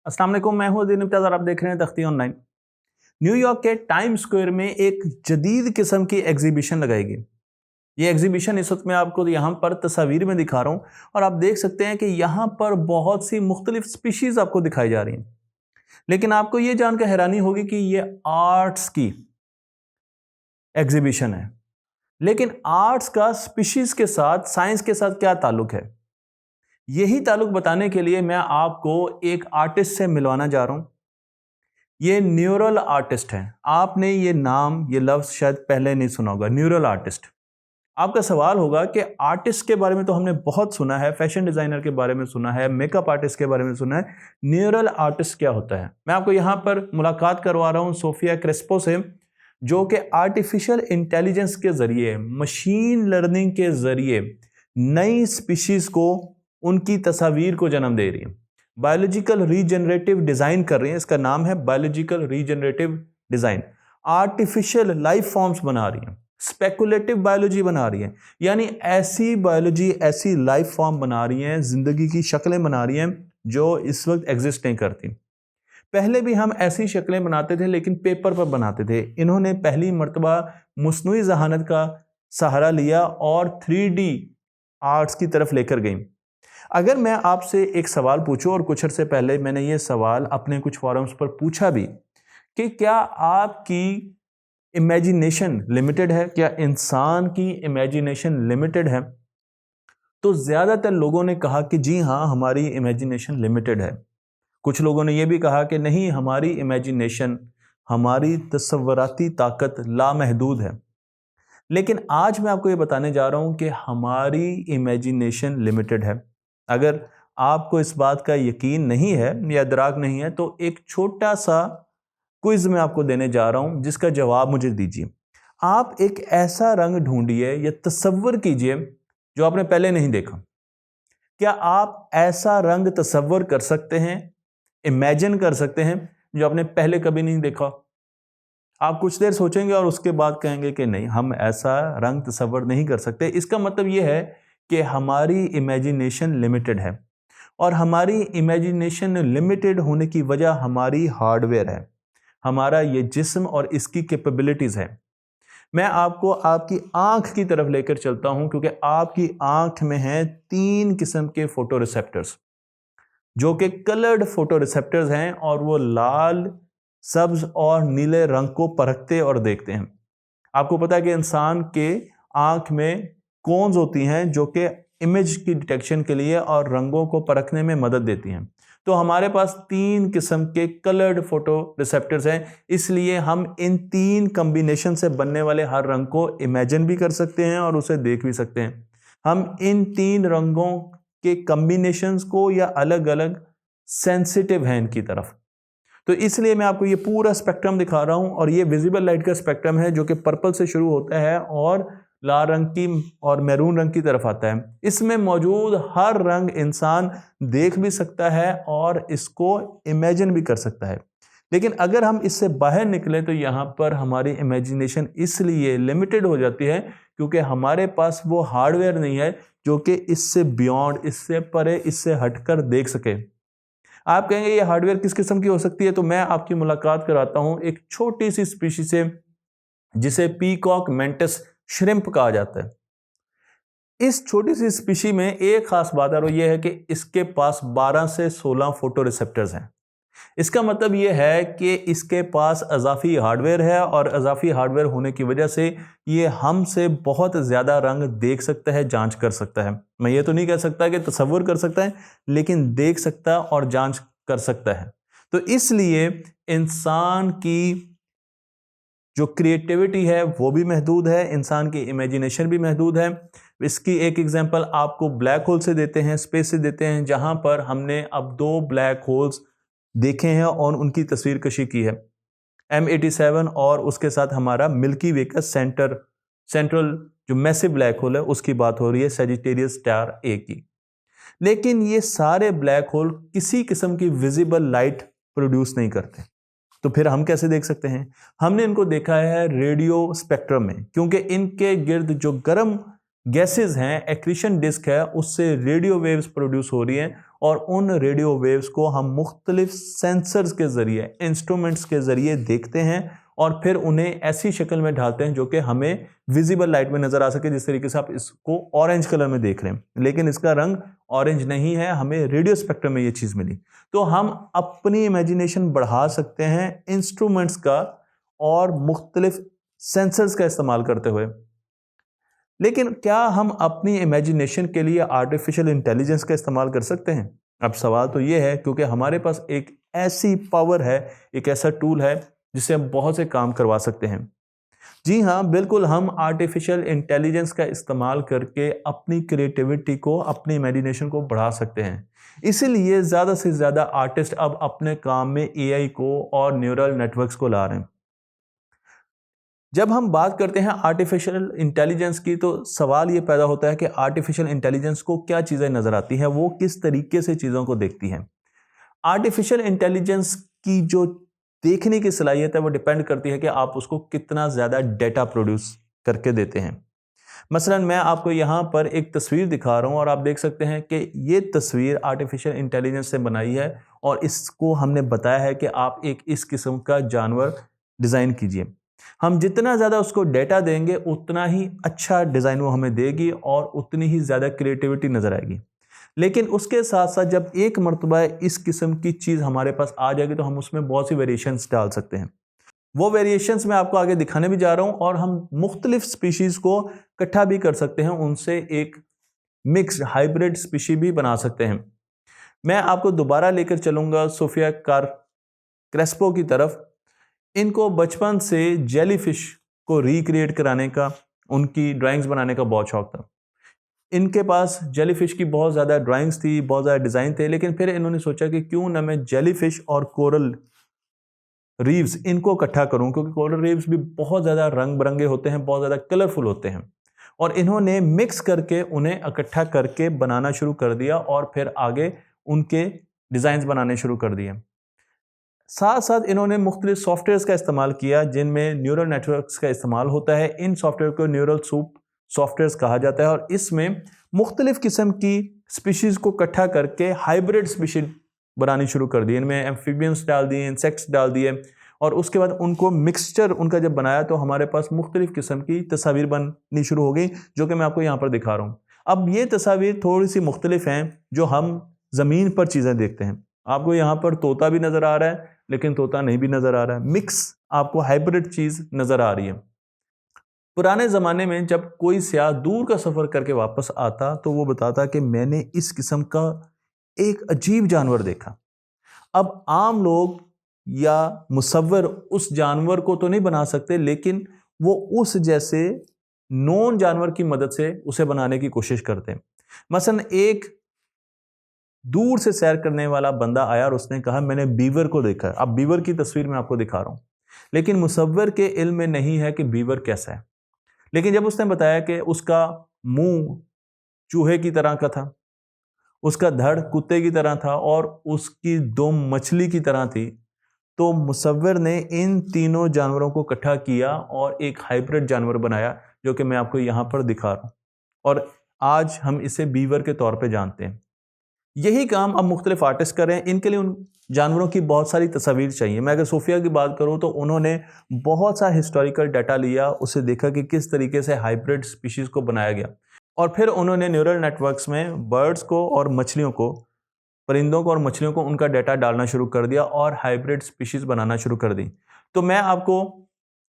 अस्सलाम वालेकुम, मैं हूं अदील इम्तियाज़ और आप देख रहे हैं तख्ती ऑनलाइन। न्यूयॉर्क के टाइम स्क्वायर में एक जदीद किस्म की एग्जीबिशन लगाएगी। ये एग्जीबिशन इस वक्त मैं आपको यहाँ पर तस्वीर में दिखा रहा हूँ और आप देख सकते हैं कि यहाँ पर बहुत सी मुख्तलिफ स्पीशीज़ आपको दिखाई जा रही हैं। लेकिन आपको ये जानकर हैरानी होगी कि ये आर्ट्स की एग्जीबिशन है। लेकिन आर्ट्स का स्पीशीज़ के साथ, साइंस के साथ क्या ताल्लुक है, यही ताल्लुक बताने के लिए मैं आपको एक आर्टिस्ट से मिलवाना जा रहा हूँ। ये न्यूरल आर्टिस्ट है। आपने ये नाम, ये लफ्ज़ शायद पहले नहीं सुना होगा, न्यूरल आर्टिस्ट। आपका सवाल होगा कि आर्टिस्ट के बारे में तो हमने बहुत सुना है, फैशन डिज़ाइनर के बारे में सुना है, मेकअप आर्टिस्ट के बारे में सुना है, न्यूरल आर्टिस्ट क्या होता है? मैं आपको यहाँ पर मुलाकात करवा रहा हूँ सोफिया क्रेस्पो से, जो कि आर्टिफिशियल इंटेलिजेंस के ज़रिए, मशीन लर्निंग के ज़रिए नई स्पीशीज़ को, उनकी तस्वीर को जन्म दे रही है। बायोलॉजिकल रीजनरेटिव डिज़ाइन कर रही है। इसका नाम है biological regenerative design. Artificial life forms बना रही हैं, स्पेकुलेटिव बायोलॉजी बना रही है, यानी ऐसी बायोलॉजी, ऐसी लाइफ फॉर्म बना रही हैं, जिंदगी की शक्लें बना रही हैं जो इस वक्त एग्जिस्ट नहीं करती। पहले भी हम ऐसी शक्लें बनाते थे, लेकिन पेपर पर बनाते थे। इन्होंने पहली मर्तबा मुस्नुई जहानत का सहारा लिया और 3D आर्ट्स की तरफ लेकर गई। अगर मैं आपसे एक सवाल पूछूं, और कुछ अर्से पहले मैंने ये सवाल अपने कुछ फोरम्स पर पूछा भी, कि क्या आपकी इमेजिनेशन लिमिटेड है, क्या इंसान की इमेजिनेशन लिमिटेड है, तो ज़्यादातर लोगों ने कहा कि जी हाँ, हमारी इमेजिनेशन लिमिटेड है। कुछ लोगों ने यह भी कहा कि नहीं, हमारी इमेजिनेशन, हमारी तसव्वुराती ताकत लामहदूद है। लेकिन आज मैं आपको ये बताने जा रहा हूँ कि हमारी इमेजिनेशन लिमिटेड है। अगर आपको इस बात का यकीन नहीं है या इदराक नहीं है, तो एक छोटा सा क्विज मैं आपको देने जा रहा हूं, जिसका जवाब मुझे दीजिए। आप एक ऐसा रंग ढूंढिए या तसव्वुर कीजिए जो आपने पहले नहीं देखा। क्या आप ऐसा रंग तसव्वुर कर सकते हैं, इमेजिन कर सकते हैं, जो आपने पहले कभी नहीं देखा? आप कुछ देर सोचेंगे और उसके बाद कहेंगे कि नहीं, हम ऐसा रंग तसव्वुर नहीं कर सकते। इसका मतलब यह है कि हमारी इमेजिनेशन लिमिटेड है, और हमारी इमेजिनेशन लिमिटेड होने की वजह हमारी हार्डवेयर है, हमारा ये जिस्म और इसकी कैपेबिलिटीज़ है। मैं आपको आपकी आंख की तरफ लेकर चलता हूं, क्योंकि आपकी आंख में हैं 3 किस्म के फोटो रिसेप्टर्स, जो कि कलर्ड फोटो रिसेप्टर्स हैं, और वो लाल, सब्ज और नीले रंग को परखते और देखते हैं। आपको पता है कि इंसान के आंख में कोन्स होती हैं, जो कि इमेज की डिटेक्शन के लिए और रंगों को परखने में मदद देती हैं। तो हमारे पास 3 किस्म के कलर्ड फोटो रिसेप्टर्स हैं, इसलिए हम इन 3 कॉम्बिनेशन से बनने वाले हर रंग को इमेजिन भी कर सकते हैं और उसे देख भी सकते हैं। हम इन 3 रंगों के कॉम्बिनेशंस को, या अलग अलग सेंसिटिव हैं इनकी तरफ, तो इसलिए मैं आपको ये पूरा स्पेक्ट्रम दिखा रहा हूं। और ये विजिबल लाइट का स्पेक्ट्रम है, जो कि पर्पल से शुरू होता है और लाल रंग की और मैरून रंग की तरफ आता है। इसमें मौजूद हर रंग इंसान देख भी सकता है और इसको इमेजिन भी कर सकता है। लेकिन अगर हम इससे बाहर निकलें, तो यहाँ पर हमारी इमेजिनेशन इसलिए लिमिटेड हो जाती है क्योंकि हमारे पास वो हार्डवेयर नहीं है जो कि इससे बियॉन्ड, इससे परे, इससे हटकर देख सके। आप कहेंगे ये हार्डवेयर किस किस्म की हो सकती है, तो मैं आपकी मुलाकात कराता हूं एक छोटी सी स्पीशीज से, जिसे पीकॉक मेंटिस श्रिम्प कहा जाता है। इस छोटी सी स्पीशी में एक खास बात है, और यह है कि इसके पास 12 से 16 फोटो रिसेप्टर्स हैं। इसका मतलब यह है कि इसके पास अजाफी हार्डवेयर है, और अजाफी हार्डवेयर होने की वजह से ये हमसे बहुत ज़्यादा रंग देख सकता है, जांच कर सकता है। मैं ये तो नहीं कह सकता कि तसव्वुर कर सकता है, लेकिन देख सकता है और जांच कर सकता है। तो इसलिए इंसान की जो क्रिएटिविटी है वो भी महदूद है, इंसान की इमेजिनेशन भी महदूद है। इसकी एक एग्जांपल आपको ब्लैक होल से देते हैं, स्पेस से देते हैं, जहां पर हमने अब 2 ब्लैक होल्स देखे हैं और उनकी तस्वीर कशी की है, M87 और उसके साथ हमारा मिल्की वे का सेंट्रल जो मैसिव ब्लैक होल है, उसकी बात हो रही है, सजिटेरियस स्टार A की। लेकिन ये सारे ब्लैक होल किसी किस्म की विजिबल लाइट प्रोड्यूस नहीं करते, तो फिर हम कैसे देख सकते हैं? हमने इनको देखा है रेडियो स्पेक्ट्रम में, क्योंकि इनके गिर्द जो गर्म गैसेस हैं, एक्रीशन डिस्क है, उससे रेडियो वेव्स प्रोड्यूस हो रही हैं, और उन रेडियो वेव्स को हम मुख्तलिफ सेंसर्स के ज़रिए, इंस्ट्रूमेंट्स के ज़रिए देखते हैं और फिर उन्हें ऐसी शक्ल में ढालते हैं जो कि हमें विजिबल लाइट में नज़र आ सके। जिस तरीके से आप इसको ऑरेंज कलर में देख रहे हैं, लेकिन इसका रंग ऑरेंज नहीं है, हमें रेडियो स्पेक्ट्रम में ये चीज़ मिली। तो हम अपनी इमेजिनेशन बढ़ा सकते हैं इंस्ट्रूमेंट्स का और मुख्तलिफ सेंसर्स का इस्तेमाल करते हुए। लेकिन क्या हम अपनी इमेजिनेशन के लिए आर्टिफिशियल इंटेलिजेंस का इस्तेमाल कर सकते हैं? अब सवाल तो ये है, क्योंकि हमारे पास एक ऐसी पावर है, एक ऐसा टूल है जिससे हम बहुत से काम करवा सकते हैं। जी हाँ, बिल्कुल, हम आर्टिफिशियल इंटेलिजेंस का इस्तेमाल करके अपनी क्रिएटिविटी को, अपनी इमेजिनेशन को बढ़ा सकते हैं। इसीलिए ज़्यादा से ज़्यादा आर्टिस्ट अब अपने काम में एआई को और न्यूरल नेटवर्क्स को ला रहे हैं। जब हम बात करते हैं आर्टिफिशियल इंटेलिजेंस की, तो सवाल ये पैदा होता है कि आर्टिफिशियल इंटेलिजेंस को क्या चीज़ें नज़र आती हैं, वो किस तरीके से चीज़ों को देखती हैं। आर्टिफिशियल इंटेलिजेंस की जो देखने की सलाहियत है वो डिपेंड करती है कि आप उसको कितना ज़्यादा डेटा प्रोड्यूस करके देते हैं। मसलन मैं आपको यहाँ पर एक तस्वीर दिखा रहा हूँ और आप देख सकते हैं कि ये तस्वीर आर्टिफिशियल इंटेलिजेंस से बनाई है और इसको हमने बताया है कि आप एक इस किस्म का जानवर डिज़ाइन कीजिए। हम जितना ज़्यादा उसको डेटा देंगे उतना ही अच्छा डिज़ाइन वो हमें देगी और उतनी ही ज़्यादा क्रिएटिविटी नज़र आएगी। लेकिन उसके साथ साथ जब एक मर्तबा इस किस्म की चीज़ हमारे पास आ जाएगी तो हम उसमें बहुत सी वेरिएशंस डाल सकते हैं। वो वेरिएशंस मैं आपको आगे दिखाने भी जा रहा हूँ और हम मुख्तलिफ स्पीशीज़ को इकट्ठा भी कर सकते हैं, उनसे एक मिक्स्ड हाइब्रिड स्पीशी भी बना सकते हैं। मैं आपको दोबारा लेकर चलूँगा सोफिया क्रेस्पो की तरफ। इनको बचपन से जेलीफिश को रिक्रिएट कराने का, उनकी ड्राइंग्स बनाने का बहुत शौक था। इनके पास जेलीफिश की बहुत ज़्यादा ड्राइंग्स थी, बहुत ज़्यादा डिज़ाइन थे, लेकिन फिर इन्होंने सोचा कि क्यों ना मैं जेलीफिश और कोरल रीव्स इनको इकट्ठा करूं, क्योंकि कोरल रीव्स भी बहुत ज़्यादा रंग बिरंगे होते हैं, बहुत ज़्यादा कलरफुल होते हैं। और इन्होंने मिक्स करके उन्हें इकट्ठा करके बनाना शुरू कर दिया और फिर आगे उनके डिज़ाइंस बनाने शुरू कर दिए। साथ साथ इन्होंने मुख्तलिफ सॉफ्टवेयर्स का इस्तेमाल किया जिनमें न्यूरल नेटवर्क्स का इस्तेमाल होता है। इन सॉफ्टवेयर को न्यूरल सूप सॉफ्टवेयर्स कहा जाता है और इसमें मुख्तलिफ किस्म की स्पीशीज़ को इकट्ठा करके हाइब्रिड स्पीशीज बनानी शुरू कर दी। इनमें एम्फीबियंस डाल दिए, इंसेक्ट्स डाल दिए और उसके बाद उनको मिक्सचर उनका जब बनाया तो हमारे पास मुख्तलिफ किस्म की तस्वीर बननी शुरू हो गई, जो कि मैं आपको यहाँ पर दिखा रहा हूँ। अब ये तस्वीर थोड़ी सी मुख्तलिफ हैं जो हम ज़मीन पर चीज़ें देखते हैं। आपको यहाँ पर तोता भी नज़र आ रहा है, लेकिन तोता नहीं भी नज़र आ रहा है, मिक्स आपको हाइब्रिड चीज़ नज़र आ रही है। पुराने ज़माने में जब कोई सयाह दूर का सफ़र करके वापस आता तो वो बताता कि मैंने इस किस्म का एक अजीब जानवर देखा। अब आम लोग या मुसव्विर उस जानवर को तो नहीं बना सकते, लेकिन वो उस जैसे नॉन जानवर की मदद से उसे बनाने की कोशिश करते हैं। मसलन एक दूर से सैर करने वाला बंदा आया और उसने कहा मैंने बीवर को देखा है। अब बीवर की तस्वीर मैं आपको दिखा रहा हूं, लेकिन मुसव्विर के इल्म में नहीं है कि बीवर कैसा है। लेकिन जब उसने बताया कि उसका मुंह चूहे की तरह का था, उसका धड़ कुत्ते की तरह था और उसकी दुम मछली की तरह थी, तो मुसव्विर ने इन तीनों जानवरों को इकट्ठा किया और एक हाइब्रिड जानवर बनाया, जो कि मैं आपको यहाँ पर दिखा रहा हूँ और आज हम इसे बीवर के तौर पे जानते हैं। यही काम अब मुख्तलिफ आर्टिस्ट कर रहे हैं। इनके लिए उन जानवरों की बहुत सारी तस्वीर चाहिए। मैं अगर सोफिया की बात करूँ तो उन्होंने बहुत सा हिस्टोरिकल डाटा लिया, उसे देखा कि किस तरीके से हाइब्रिड स्पीशीज़ को बनाया गया और फिर उन्होंने न्यूरल नेटवर्क्स में बर्ड्स को और मछलियों को, परिंदों को और मछलियों को, उनका डाटा डालना शुरू कर दिया और हाइब्रिड स्पीशीज़ बनाना शुरू कर दी। तो मैं आपको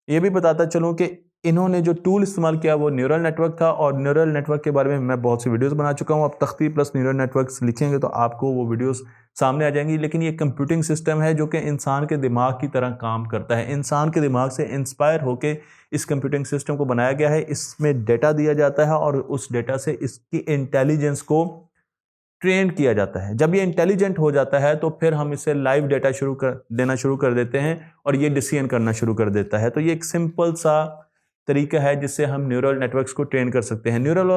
ये भी बताता चलूँ कि इन्होंने जो टूल इस्तेमाल किया वो न्यूरल नेटवर्क था और न्यूरल नेटवर्क के बारे में मैं बहुत सी वीडियोस बना चुका हूँ। आप तख्ती प्लस न्यूरल नेटवर्क्स लिखेंगे तो आपको वो वीडियोस सामने आ जाएंगी। लेकिन ये कंप्यूटिंग सिस्टम है जो कि इंसान के दिमाग की तरह काम करता है। इंसान के दिमाग से इंस्पायर होकर इस कंप्यूटिंग सिस्टम को बनाया गया है। इसमें डेटा दिया जाता है और उस डेटा से इसकी इंटेलिजेंस को ट्रेन किया जाता है। जब ये इंटेलिजेंट हो जाता है तो फिर हम इसे लाइव डेटा देना शुरू कर देते हैं और ये डिसीजन करना शुरू कर देता है। तो ये एक सिंपल सा तरीका है जिससे हम न्यूरल नेटवर्क्स को ट्रेन कर सकते हैं। न्यूरल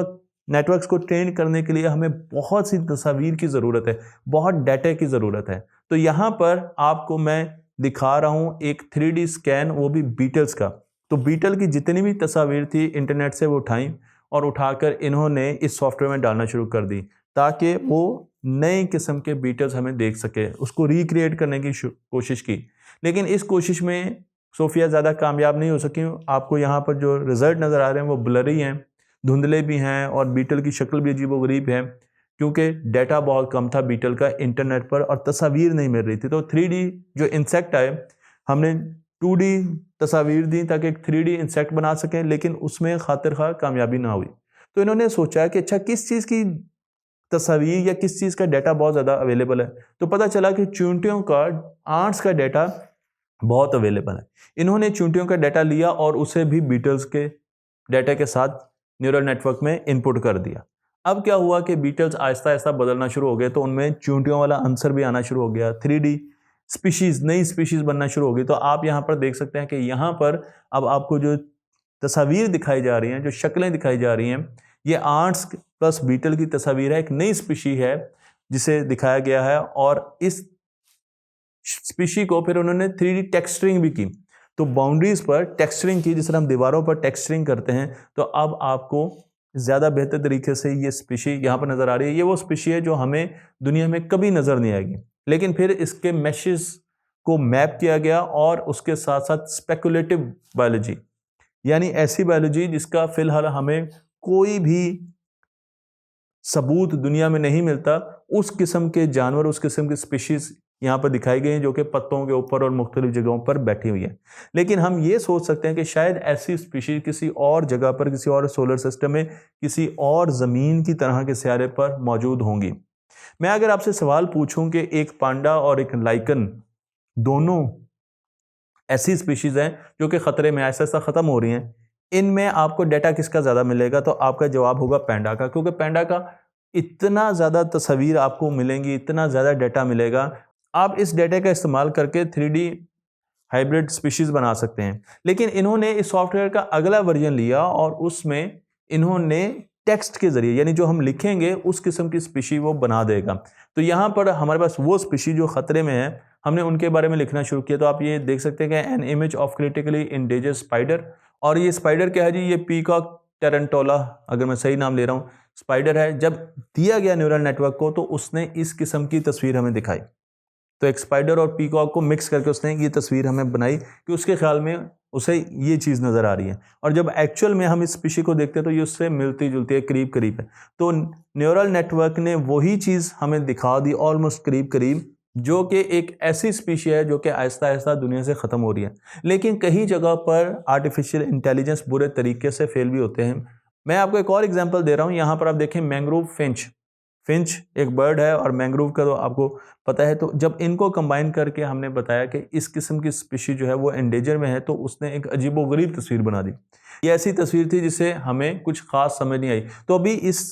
नेटवर्क्स को ट्रेन करने के लिए हमें बहुत सी तस्वीर की ज़रूरत है, बहुत डाटा की ज़रूरत है। तो यहाँ पर आपको मैं दिखा रहा हूँ एक 3D स्कैन, वो भी बीटल्स का। तो बीटल की जितनी भी तस्वीर थी इंटरनेट से वो उठाई और उठाकर इन्होंने इस सॉफ्टवेयर में डालना शुरू कर दी ताकि वो नए किस्म के बीटल्स हमें देख सके, उसको रिक्रिएट करने की कोशिश की। लेकिन इस कोशिश में सोफिया ज़्यादा कामयाब नहीं हो सकी। आपको यहाँ पर जो रिजल्ट नज़र आ रहे हैं वो ब्लरी हैं, धुंधले भी हैं और बीटल की शक्ल भी अजीबोगरीब है, क्योंकि डाटा बहुत कम था बीटल का इंटरनेट पर और तस्वीर नहीं मिल रही थी। तो 3D जो इंसेक्ट आए, हमने 2D तस्वीर दी ताकि एक 3D इंसेक्ट बना सकें, लेकिन उसमें खातिर खा कामयाबी ना हुई। तो इन्होंने सोचा कि अच्छा किस चीज़ की तस्वीर या किस चीज़ का डाटा बहुत ज़्यादा अवेलेबल है। तो पता चला कि चूंटियों का, आंट्स का डाटा बहुत अवेलेबल है। इन्होंने चूंटियों का डाटा लिया और उसे भी बीटल्स के डाटा के साथ न्यूरल नेटवर्क में इनपुट कर दिया। अब क्या हुआ कि बीटल्स आहिस्ता आहिस्ता बदलना शुरू हो गए, तो उनमें चूंटियों वाला आंसर भी आना शुरू हो गया, 3D स्पीशीज, नई स्पीशीज बनना शुरू हो गई। तो आप यहाँ पर देख सकते हैं कि यहाँ पर अब आपको जो तस्वीर दिखाई जा रही हैं, जो शक्लें दिखाई जा रही हैं, ये आंट्स प्लस बीटल की तस्वीर है। एक नई स्पीशी है जिसे दिखाया गया है और इस स्पीशी को फिर उन्होंने 3D टेक्सचरिंग भी की। तो बाउंड्रीज पर टेक्सचरिंग की, जिस तरह हम दीवारों पर टेक्सचरिंग करते हैं। तो अब आपको ज़्यादा बेहतर तरीके से ये स्पीशी यहाँ पर नज़र आ रही है। ये वो स्पीशी है जो हमें दुनिया में कभी नज़र नहीं आएगी, लेकिन फिर इसके मैशेस को मैप किया गया और उसके साथ साथ स्पेकुलेटिव बायोलॉजी, यानी ऐसी बायोलॉजी जिसका फिलहाल हमें कोई भी सबूत दुनिया में नहीं मिलता, उस किस्म के जानवर, उस किस्म की स्पीशीज यहाँ पर दिखाई गई हैं जो कि पत्तों के ऊपर और मुख्तलिफ जगहों पर बैठी हुई है। लेकिन हम ये सोच सकते हैं कि शायद ऐसी स्पीशीज किसी और जगह पर, किसी और सोलर सिस्टम में, किसी और ज़मीन की तरह के सियारे पर मौजूद होंगी। मैं अगर आपसे सवाल पूछूं कि एक पांडा और एक लाइकन दोनों ऐसी स्पीशीज हैं जो कि खतरे में आहिस्ता आहिस्ता ख़त्म हो रही हैं, इनमें आपको डाटा किसका ज़्यादा मिलेगा? तो आपका जवाब होगा पैंडा का, क्योंकि पैंडा का इतना ज़्यादा तस्वीर आपको मिलेंगी, इतना ज़्यादा डाटा मिलेगा। आप इस डाटा का इस्तेमाल करके 3D हाइब्रिड स्पीशीज़ बना सकते हैं। लेकिन इन्होंने इस सॉफ्टवेयर का अगला वर्जन लिया और उसमें इन्होंने टेक्स्ट के ज़रिए, यानी जो हम लिखेंगे उस किस्म की स्पीशी वो बना देगा। तो यहाँ पर हमारे पास वो स्पीशी जो ख़तरे में है, हमने उनके बारे में लिखना शुरू किया। तो आप ये देख सकते हैं कि an image of critically endangered spider, और ये स्पाइडर क्या है जी? ये पीकॉक टेरेंटोला, अगर मैं सही नाम ले रहा हूँ, स्पाइडर है। जब दिया गया न्यूरल नेटवर्क को तो उसने इस किस्म की तस्वीर हमें दिखाई। तो एक स्पाइडर और पीकॉक को मिक्स करके उसने ये तस्वीर हमें बनाई कि उसके ख्याल में उसे ये चीज़ नज़र आ रही है, और जब एक्चुअल में हम इस स्पीशी को देखते हैं तो ये उससे मिलती जुलती है, करीब करीब है। तो न्यूरल नेटवर्क ने वही चीज़ हमें दिखा दी ऑलमोस्ट करीब करीब, जो कि एक ऐसी स्पीशी है जो कि आहिस्ता आहिस्ता दुनिया से ख़त्म हो रही है। लेकिन कई जगह पर आर्टिफिशियल इंटेलिजेंस बुरे तरीके से फेल भी होते हैं। मैं आपको एक और एग्जाम्पल दे रहा हूँ। यहाँ पर आप देखें मैंग्रोव फिंच। फिंच एक बर्ड है और मैंग्रोव का तो आपको पता है। तो जब इनको कंबाइन करके हमने बताया कि इस किस्म की स्पीशी जो है वो एंडेंजर में है, तो उसने एक अजीबोगरीब तस्वीर बना दी। ये ऐसी तस्वीर थी जिसे हमें कुछ खास समझ नहीं आई। तो अभी इस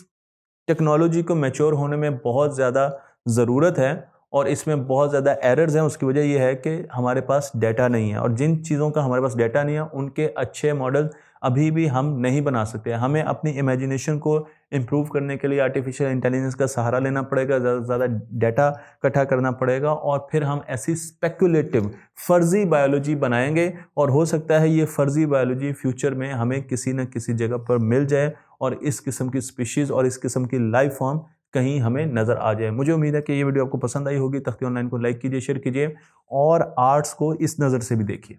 टेक्नोलॉजी को मैच्योर होने में बहुत ज़्यादा ज़रूरत है और इसमें बहुत ज़्यादा एरर्स हैं। उसकी वजह यह है कि हमारे पास डाटा नहीं है, और जिन चीज़ों का हमारे पास डाटा नहीं है उनके अच्छे मॉडल अभी भी हम नहीं बना सकते। हमें अपनी इमेजिनेशन को इम्प्रूव करने के लिए आर्टिफिशियल इंटेलिजेंस का सहारा लेना पड़ेगा, ज़्यादा से ज़्यादा डाटा इकट्ठा करना पड़ेगा, और फिर हम ऐसी स्पेकुलेटिव फर्जी बायोलॉजी बनाएंगे। और हो सकता है ये फर्जी बायोलॉजी फ्यूचर में हमें किसी न किसी जगह पर मिल जाए और इस किस्म की स्पीशीज़ और इस किस्म की लाइफ फॉर्म कहीं हमें नज़र आ जाए। मुझे उम्मीद है कि ये वीडियो आपको पसंद आई होगी। तख्ती ऑनलाइन को लाइक कीजिए, शेयर कीजिए और आर्ट्स को इस नज़र से भी देखिए।